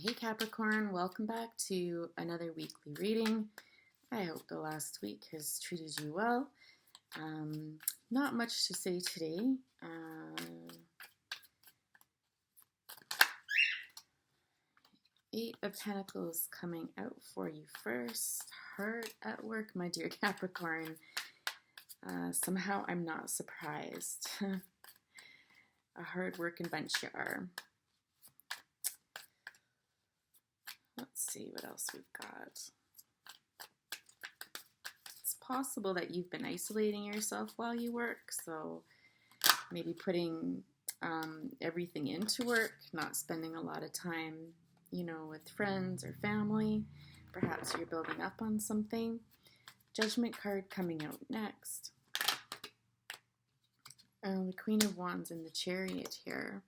Hey Capricorn, welcome back to another weekly reading. I hope the last week has treated you well. Not much to say today. Eight of Pentacles coming out for you first. Hard at work, my dear Capricorn. Somehow I'm not surprised. A hard working bunch you are. Let's see what else we've got. It's possible that you've been isolating yourself while you work, so maybe putting everything into work, not spending a lot of time, with friends or family. Perhaps you're building up on something. Judgment card coming out next. The Queen of Wands and the Chariot here.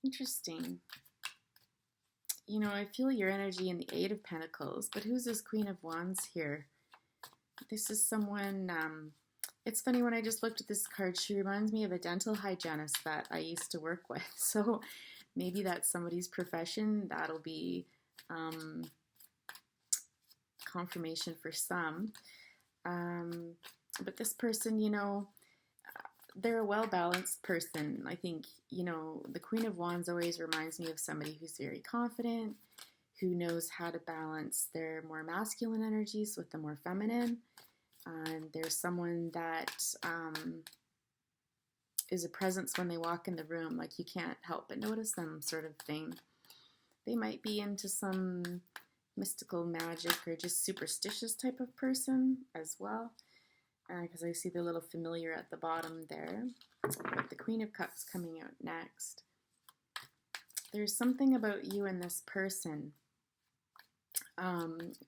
Interesting. I feel your energy in the Eight of Pentacles, but who's this Queen of Wands here? This is someone, it's funny, when I just looked at this card, she reminds me of a dental hygienist that I used to work with. So maybe that's somebody's profession. That'll be confirmation for some. But this person, they're a well-balanced person. I think, the Queen of Wands always reminds me of somebody who's very confident, who knows how to balance their more masculine energies with the more feminine. There's someone that is a presence when they walk in the room, like you can't help but notice them, sort of thing. They might be into some mystical magic or just superstitious type of person as well. Because I see the little familiar at the bottom there. But the Queen of Cups coming out next. There's something about you and this person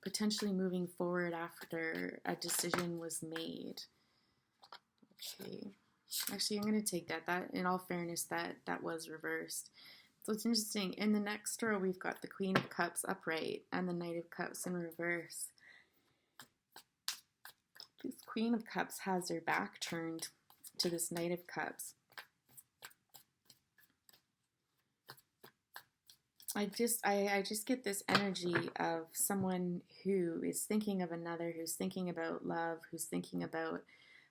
potentially moving forward after a decision was made. Okay. Actually, I'm going to take that. That, in all fairness, that was reversed. So it's interesting. In the next row, we've got the Queen of Cups upright and the Knight of Cups in reverse. This Queen of Cups has her back turned to this Knight of Cups. I just get this energy of someone who is thinking of another, who's thinking about love, who's thinking about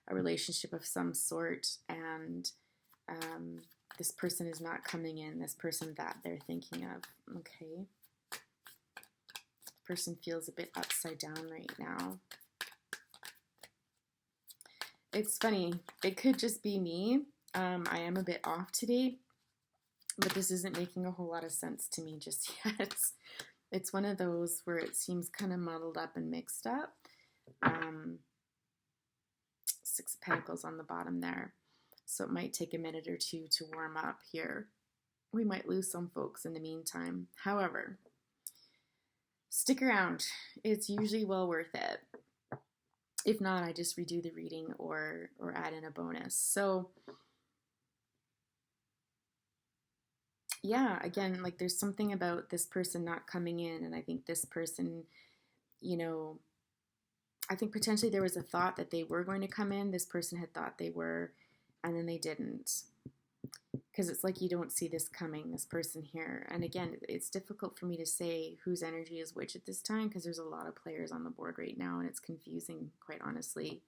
a relationship of some sort, and this person is not coming in, this person that they're thinking of. Okay. This person feels a bit upside down right now. It's funny, it could just be me. I am a bit off today, but this isn't making a whole lot of sense to me just yet. It's one of those where it seems kind of muddled up and mixed up. Six of Pentacles on the bottom there. So it might take a minute or two to warm up here. We might lose some folks in the meantime. However, stick around. It's usually well worth it. If not, I just redo the reading or add in a bonus. So, yeah, again, like there's something about this person not coming in, and I think this person, I think potentially there was a thought that they were going to come in. This person had thought they were, and then they didn't. Because it's like you don't see this coming, this person here. And again, it's difficult for me to say whose energy is which at this time because there's a lot of players on the board right now and it's confusing, quite honestly.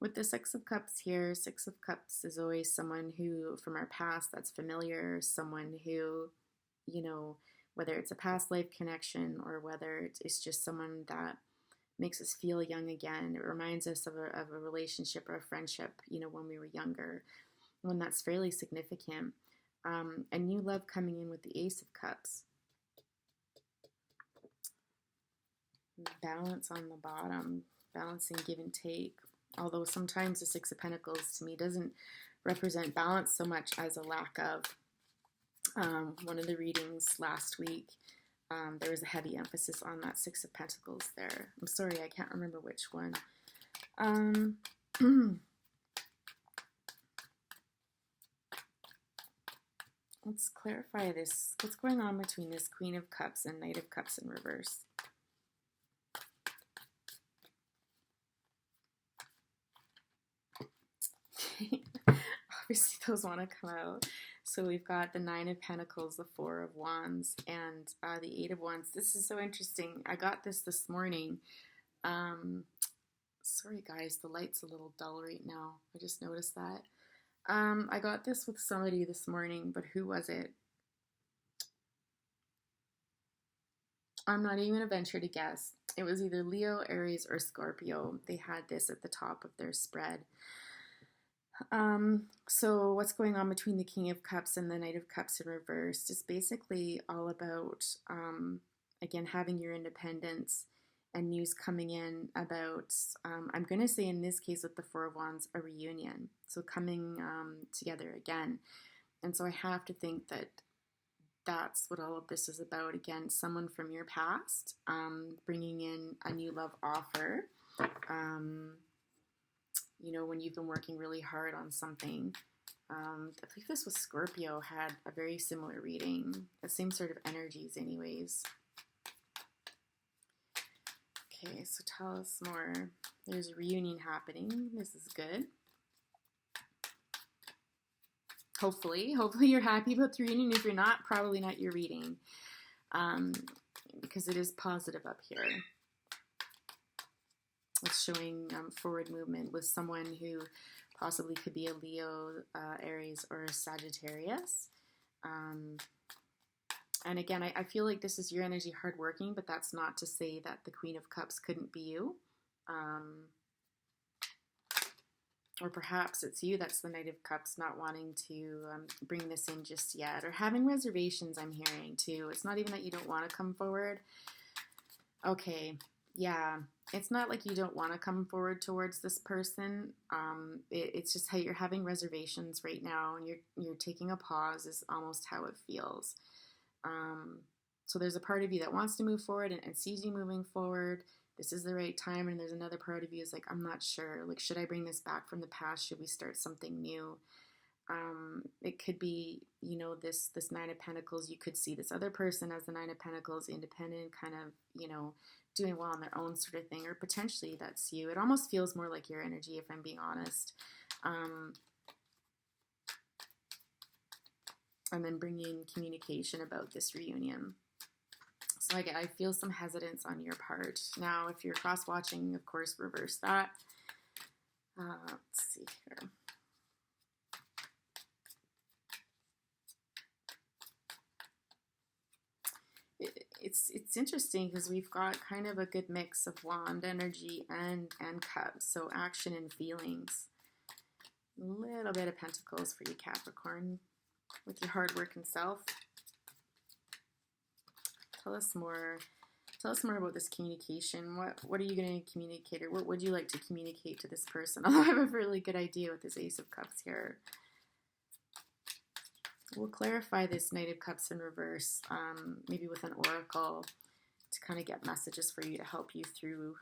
With the Six of Cups here, Six of Cups is always someone who, from our past, that's familiar, someone who, whether it's a past life connection or whether it's just someone that makes us feel young again. It reminds us of a relationship or a friendship, when we were younger. One that's fairly significant. A new love coming in with the Ace of Cups. Balance on the bottom. Balancing give and take. Although sometimes the Six of Pentacles to me doesn't represent balance so much as a lack of. One of the readings last week, there was a heavy emphasis on that Six of Pentacles there. I'm sorry, I can't remember which one. Let's clarify this. What's going on between this Queen of Cups and Knight of Cups in reverse? Obviously those want to come out. So we've got the Nine of Pentacles, the Four of Wands, and the Eight of Wands. This is so interesting. I got this morning. Sorry guys, the light's a little dull right now. I just noticed that. I got this with somebody this morning, but who was it? I'm not even going to venture to guess. It was either Leo, Aries, or Scorpio. They had this at the top of their spread. So what's going on between the King of Cups and the Knight of Cups in reverse is basically all about, again, having your independence and news coming in about, I'm going to say in this case with the Four of Wands, a reunion. So coming together again. And so I have to think that that's what all of this is about. Again, someone from your past, bringing in a new love offer. You know, when you've been working really hard on something. I believe this was Scorpio, had a very similar reading. The same sort of energies anyways. Okay, so tell us more. There's a reunion happening. This is good. Hopefully you're happy about the reunion. If you're not, probably not your reading, because it is positive up here. It's showing forward movement with someone who possibly could be a Leo, Aries, or a Sagittarius. And again, I feel like this is your energy, hardworking, but that's not to say that the Queen of Cups couldn't be you. Or perhaps it's you that's the Knight of Cups, not wanting to bring this in just yet, or having reservations, I'm hearing too. It's not even that you don't want to come forward. Okay, yeah, it's not like you don't want to come forward towards this person. It's just how you're having reservations right now, and you're taking a pause is almost how it feels. So there's a part of you that wants to move forward and sees you moving forward. This is the right time, and there's another part of you is like, I'm not sure. Like, should I bring this back from the past? Should we start something new? It could be, you know, this Nine of Pentacles. You could see this other person as the Nine of Pentacles, independent, kind of, you know, doing well on their own sort of thing, or potentially that's you. It almost feels more like your energy, if I'm being honest. And then bringing communication about this reunion. So I feel some hesitance on your part. Now, if you're cross-watching, of course, reverse that. Let's see here. It's interesting because we've got kind of a good mix of wand energy and cups. So action and feelings. A little bit of pentacles for you, Capricorn, with your hard work and self. Tell us more. Tell us more about this communication. What are you going to communicate, or what would you like to communicate to this person? Although I have a really good idea with this Ace of Cups here. We'll clarify this Knight of Cups in reverse, maybe with an oracle, to kind of get messages for you to help you through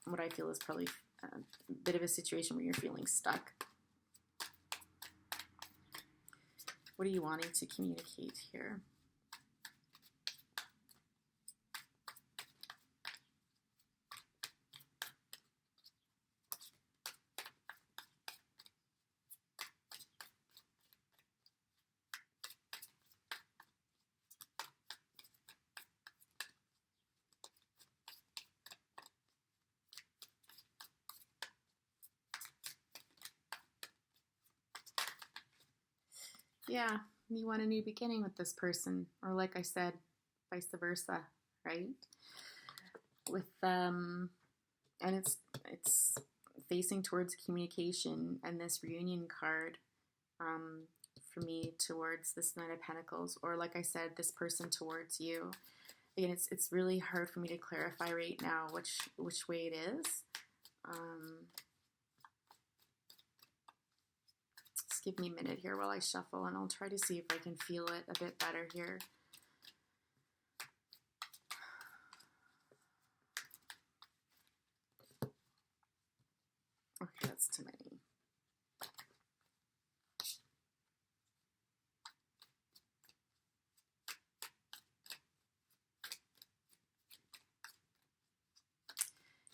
what I feel is probably a bit of a situation where you're feeling stuck. What are you wanting to communicate here? Yeah, you want a new beginning with this person, or like I said, vice versa, right? With and it's facing towards communication, and this reunion card for me towards this Knight of Pentacles, or like I said, this person towards you. Again, it's really hard for me to clarify right now which way it is. Give me a minute here while I shuffle, and I'll try to see if I can feel it a bit better here. Okay, that's too many.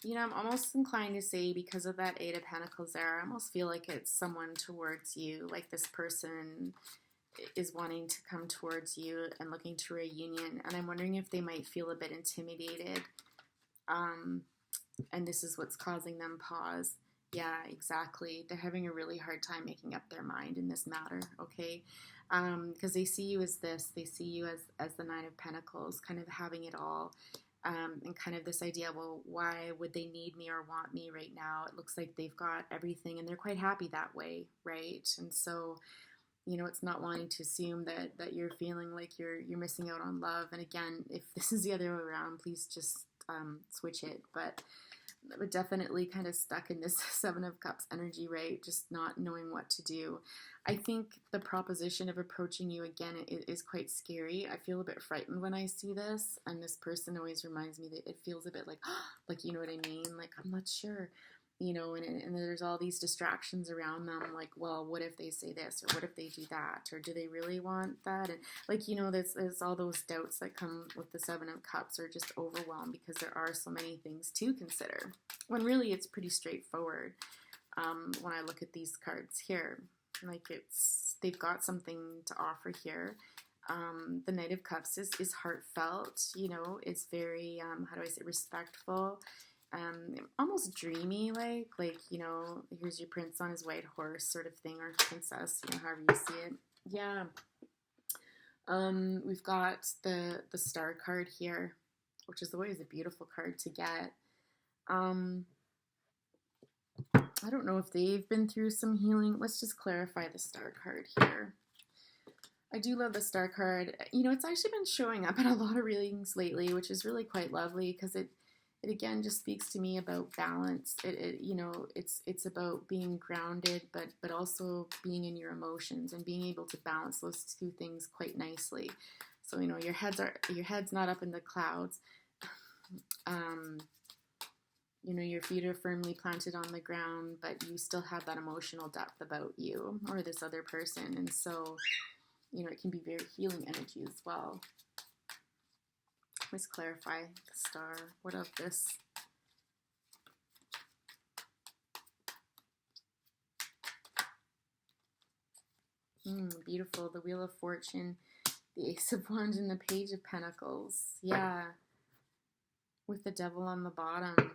You know, I'm almost inclined to say because of that Eight of Pentacles there, I almost feel like it's someone towards you, like this person is wanting to come towards you and looking to reunion. And I'm wondering if they might feel a bit intimidated. And this is what's causing them pause. Yeah, exactly. They're having a really hard time making up their mind in this matter, okay? Because they see you as this. They see you as the Nine of Pentacles, kind of having it all. And kind of this idea, well, why would they need me or want me right now? It looks like they've got everything and they're quite happy that way, right? And so, you know, it's not wanting to assume that you're feeling like you're missing out on love. And again, if this is the other way around, please just switch it. But definitely kind of stuck in this Seven of Cups energy, right? Just not knowing what to do. I think the proposition of approaching you again is quite scary. I feel a bit frightened when I see this, and this person always reminds me that it feels a bit like, like, you know what I mean? Like, I'm not sure, you know, and there's all these distractions around them, like, well, what if they say this, or what if they do that, or do they really want that? And like, you know, there's all those doubts that come with the Seven of Cups, are just overwhelmed because there are so many things to consider, when really it's pretty straightforward. When I look at these cards here, like, they've got something to offer here. The Knight of Cups is heartfelt, you know, it's very, how do I say, respectful, almost dreamy, like, you know, here's your prince on his white horse sort of thing, or princess, you know, however you see it. Yeah. We've got the Star card here, which is always a beautiful card to get. I don't know if they've been through some healing. Let's just clarify the Star card here. I do love the Star card. You know, it's actually been showing up in a lot of readings lately, which is really quite lovely, because it again just speaks to me about balance. You know, it's about being grounded, but also being in your emotions and being able to balance those two things quite nicely. So, you know, your head's not up in the clouds. You know, your feet are firmly planted on the ground, but you still have that emotional depth about you or this other person. And so, you know, it can be very healing energy as well. Let's clarify the Star. What of this? Beautiful. The Wheel of Fortune, the Ace of Wands, and the Page of Pentacles. Yeah. With the Devil on the bottom.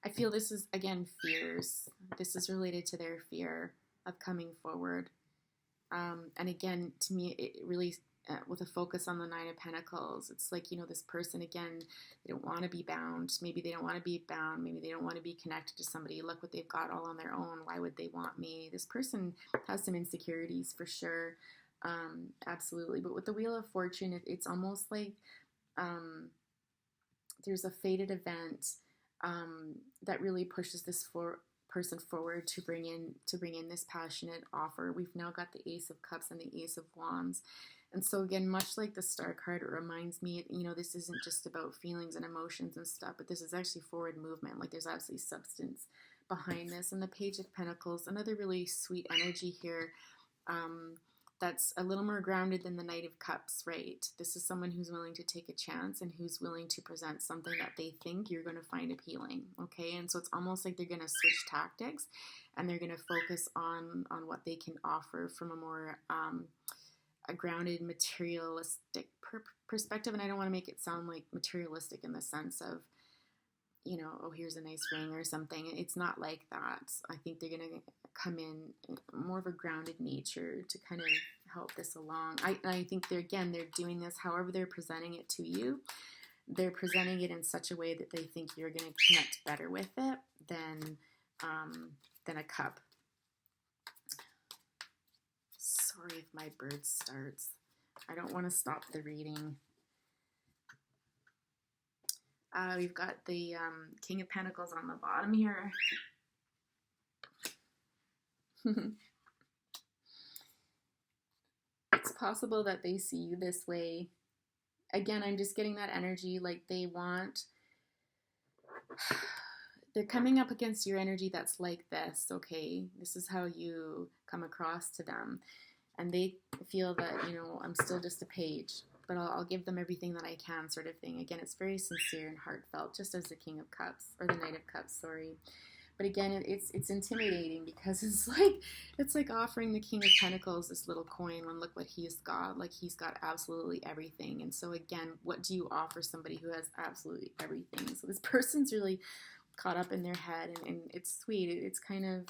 I feel this is, again, fears. This is related to their fear of coming forward. And again, to me, it really, with a focus on the Nine of Pentacles, it's like, you know, this person, again, they don't want to be bound. Maybe they don't want to be bound. Maybe they don't want to be connected to somebody. Look what they've got all on their own. Why would they want me? This person has some insecurities for sure. Absolutely. But with the Wheel of Fortune, it's almost like there's a fated event that really pushes this person forward to bring in this passionate offer. We've now got the Ace of Cups and the Ace of Wands. And so again, much like the Star card, it reminds me, you know, this isn't just about feelings and emotions and stuff, but this is actually forward movement. Like, there's absolutely substance behind this. And the Page of Pentacles, another really sweet energy here, that's a little more grounded than the Knight of Cups, right? This is someone who's willing to take a chance and who's willing to present something that they think you're going to find appealing, okay? And so it's almost like they're going to switch tactics, and they're going to focus on what they can offer from a more a grounded, materialistic perspective. And I don't want to make it sound like materialistic in the sense of, you know, oh, here's a nice ring or something. It's not like that. I think they're going to come in more of a grounded nature to kind of help this along. I think they're doing this, however they're presenting it to you, they're presenting it in such a way that they think you're going to connect better with it than a cup. Sorry if my bird starts. I don't want to stop the reading. We've got the King of Pentacles on the bottom here. It's possible that they see you this way. Again, I'm just getting that energy, like they're coming up against your energy that's like this, okay? This is how you come across to them. And they feel that, you know, I'm still just a page. but I'll give them everything that I can, sort of thing. Again, it's very sincere and heartfelt, just as the King of Cups, or the Knight of Cups, sorry. But again, it's intimidating because it's like offering the King of Pentacles this little coin when look what he's got. Like, he's got absolutely everything. And so again, what do you offer somebody who has absolutely everything? So this person's really caught up in their head, and it's sweet. It's kind of,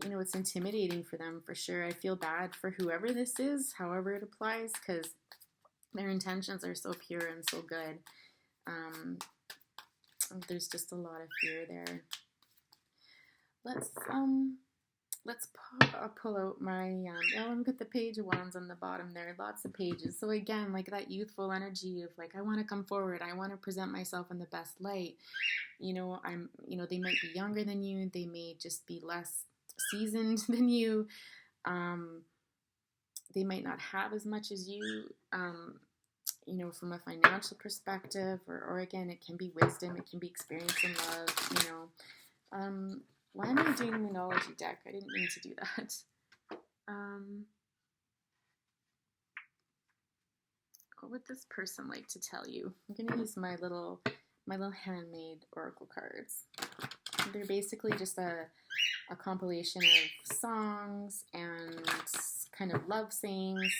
you know, it's intimidating for them for sure. I feel bad for whoever this is, however it applies, because their intentions are so pure and so good. There's just a lot of fear there. Let's pull out my, oh, look at the Page of Wands on the bottom there, lots of pages. So again, like that youthful energy of like, I want to come forward, I want to present myself in the best light. You know, they might be younger than you, they may just be less seasoned than you, they might not have as much as you, you know, from a financial perspective, or again, it can be wisdom, it can be experience in love, you know. Why am I doing the Moonology deck? I didn't mean to do that. What would this person like to tell you? I'm going to use my little handmade oracle cards. They're basically just a compilation of songs and kind of love sayings,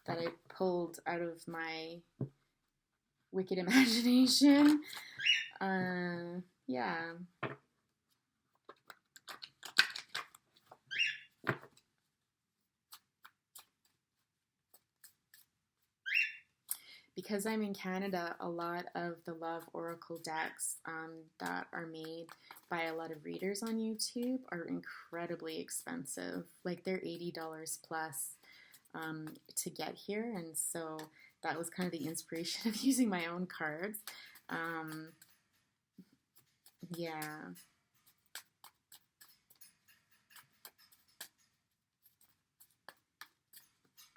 that I pulled out of my wicked imagination. Yeah. Because I'm in Canada, a lot of the love oracle decks that are made by a lot of readers on YouTube are incredibly expensive. Like, they're $80 plus to get here, and so that was kind of the inspiration of using my own cards. Yeah.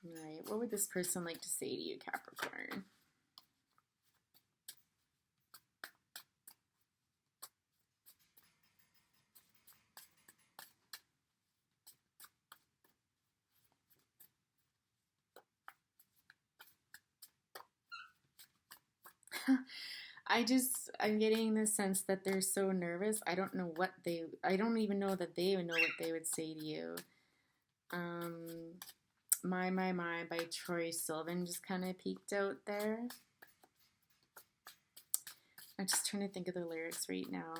Alright, what would this person like to say to you, Capricorn? I'm getting the sense that they're so nervous. I don't even know that they know what they would say to you. My by Troye Sivan just kind of peeked out there. I'm just trying to think of the lyrics right now.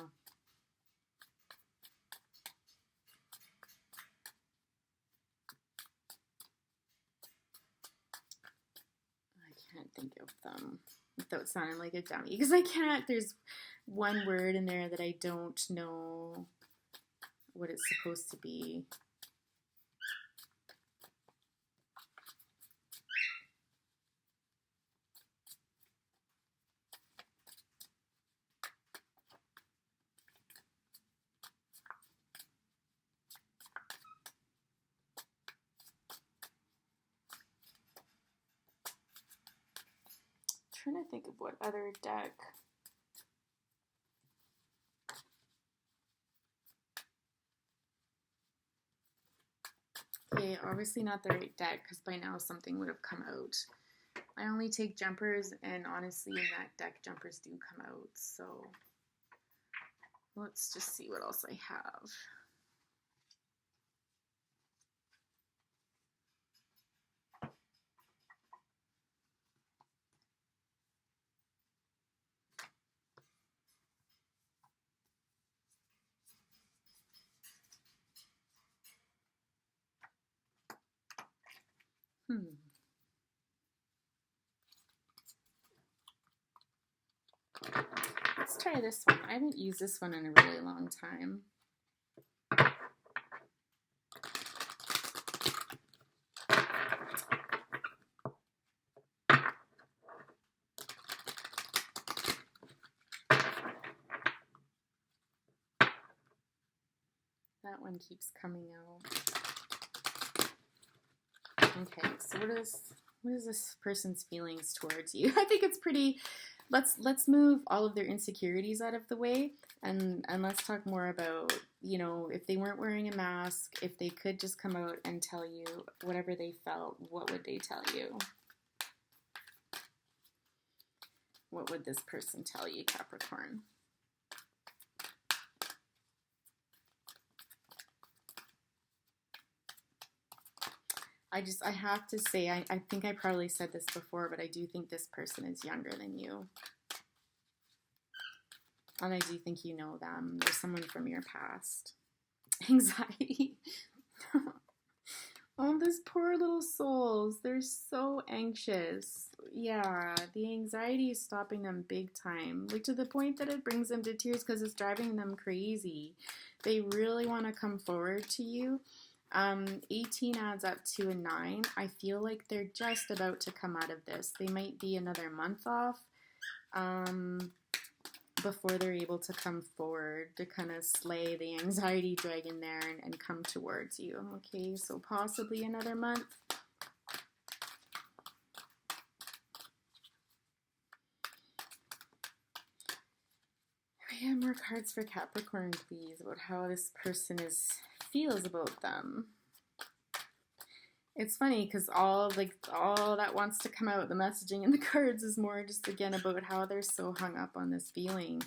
I can't think of them without sounding like a dummy, because I can't. There's one word in there that I don't know what it's supposed to be. I'm trying to think of what other deck. Okay, obviously not the right deck, because by now something would have come out. I only take jumpers, and honestly in that deck jumpers do come out, so let's just see what else I have. Let's try this one. I haven't used this one in a really long time. That one keeps coming out. Okay, so what is this person's feelings towards you? I think it's pretty. Let's move all of their insecurities out of the way, and let's talk more about you know, if they weren't wearing a mask, if they could just come out and tell you whatever they felt, what would they tell you? What would this person tell you, Capricorn? I have to say, I think I probably said this before, but I do think this person is younger than you. And I do think you know them. There's someone from your past. Anxiety. Oh, these poor little souls. They're so anxious. Yeah, the anxiety is stopping them big time. Like to the point that it brings them to tears because it's driving them crazy. They really want to come forward to you. 18 adds up to a 9. I feel like they're just about to come out of this. They might be another month off before they're able to come forward to kind of slay the anxiety dragon there and come towards you. Okay, so possibly another month. We have more cards for Capricorn, please, about how this person feels about them. It's funny because all that wants to come out, the messaging in the cards is more just again about how they're so hung up on this feeling.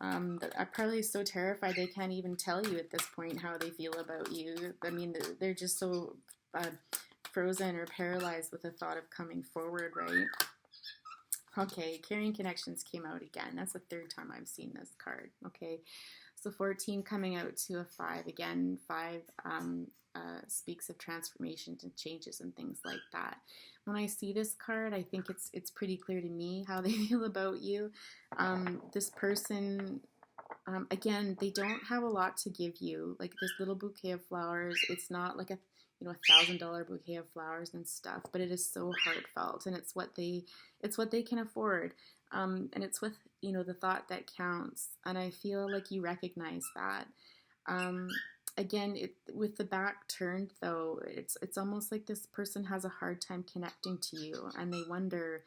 That are probably so terrified they can't even tell you at this point how they feel about you. I mean, they're just so frozen or paralyzed with the thought of coming forward, right? Okay, carrying connections came out again. That's the third time I've seen this card. Okay, so 14 coming out to a 5 again. 5 speaks of transformations and changes and things like that. When I see this card, I think it's pretty clear to me how they feel about you. This person, again, they don't have a lot to give you. Like this little bouquet of flowers, it's not like a $1,000 bouquet of flowers and stuff, but it is so heartfelt, and it's what they can afford, and it's with the thought that counts. And I feel like you recognize that. Again, with the back turned though, it's almost like this person has a hard time connecting to you, and they wonder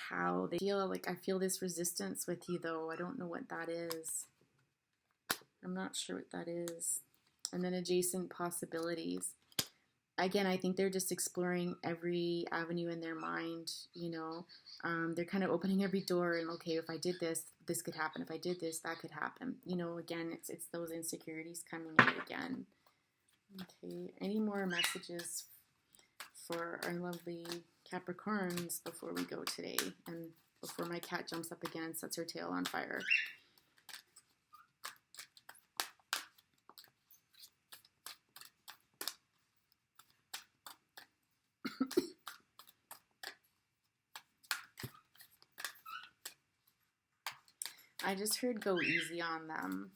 how they feel. Like I feel this resistance with you though. I don't know what that is. I'm not sure what that is. And then adjacent possibilities. Again, I think they're just exploring every avenue in their mind, they're kind of opening every door and, okay, if I did this, this could happen. If I did this, that could happen. Again, it's those insecurities coming out again. Okay, any more messages for our lovely Capricorns before we go today and before my cat jumps up again and sets her tail on fire? I just heard go easy on them.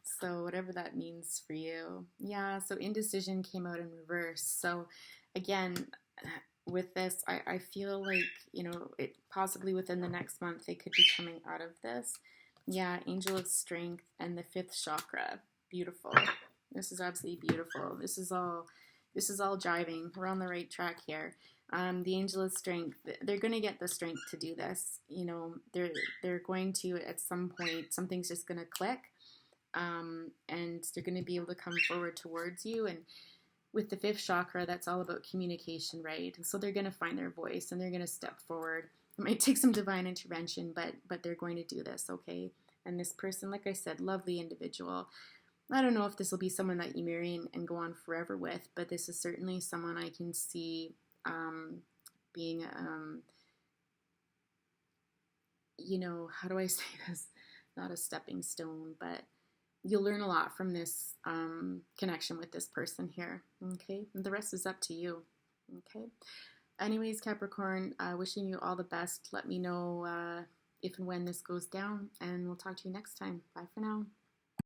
So whatever that means for you. Yeah, so indecision came out in reverse. So again, with this, I feel like, it possibly within the next month they could be coming out of this. Yeah, angel of strength and the 5th chakra. Beautiful. This is absolutely beautiful. This is all jiving. We're on the right track here. The angel of strength, they're going to get the strength to do this. They're going to, at some point, something's just going to click, and they're going to be able to come forward towards you. And with the 5th chakra, that's all about communication, right? And so they're going to find their voice and they're going to step forward. It might take some divine intervention, but they're going to do this, okay? And this person, like I said, lovely individual. I don't know if this will be someone that you marry and go on forever with, but this is certainly someone I can see being, how do I say this? Not a stepping stone, but you'll learn a lot from this connection with this person here, okay? And the rest is up to you, okay? Anyways, Capricorn, wishing you all the best. Let me know if and when this goes down, and we'll talk to you next time. Bye for now.